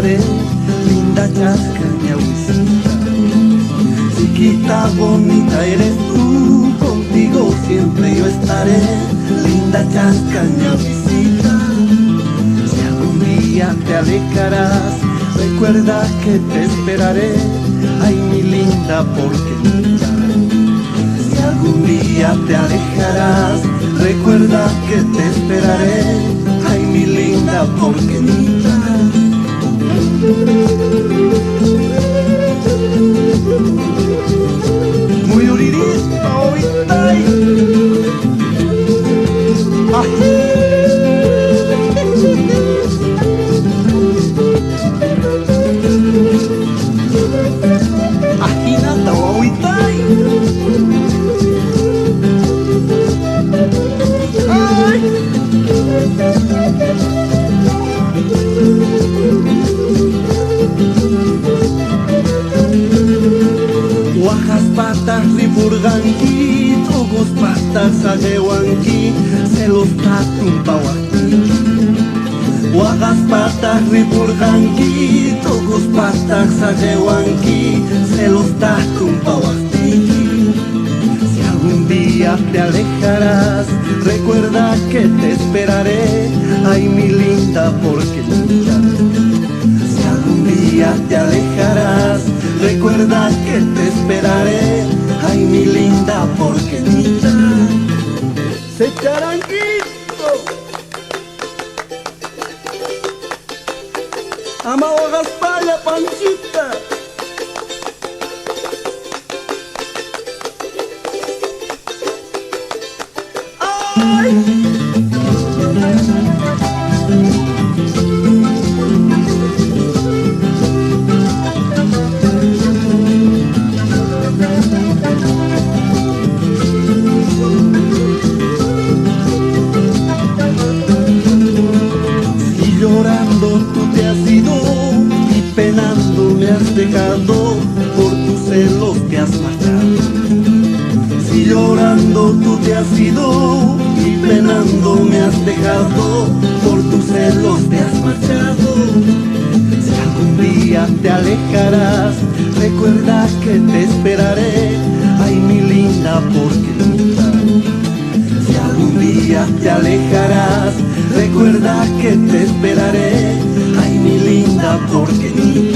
esperaré, linda chascañaucita. Chiquita bonita eres tú, contigo siempre yo estaré, linda chascañaucita. Si algún día te alejarás, recuerda que te esperaré, ay mi linda porquerita. Si algún día te alejarás, recuerda que te esperaré, ay mi linda porquerita. Muy uririta, oitay. Ajinata, oitay. Oaxas patas riburganqui, togos patas agewanqui, celos tatunpawaqui. Oaxas patas riburganqui, togos patas agewanqui, celos tatunpawaqui. Si algún día te alejarás, recuerda que te esperaré, ay mi linda porquerita. Si algún día te alejarás, recuerda que te esperaré, ay mi linda porquerita. Se charanguito, amado Gaspalla Panchita. Ay. Si llorando tú te has ido y penando me has dejado, por tus celos te has marchado. Si llorando tú te has ido y penando me has dejado, por tus celos te has marchado. Si algún día te alejarás, recuerda que te esperaré, ay mi linda porquerita. Si algún día te alejarás, recuerda que te esperaré, ay mi linda porquerita.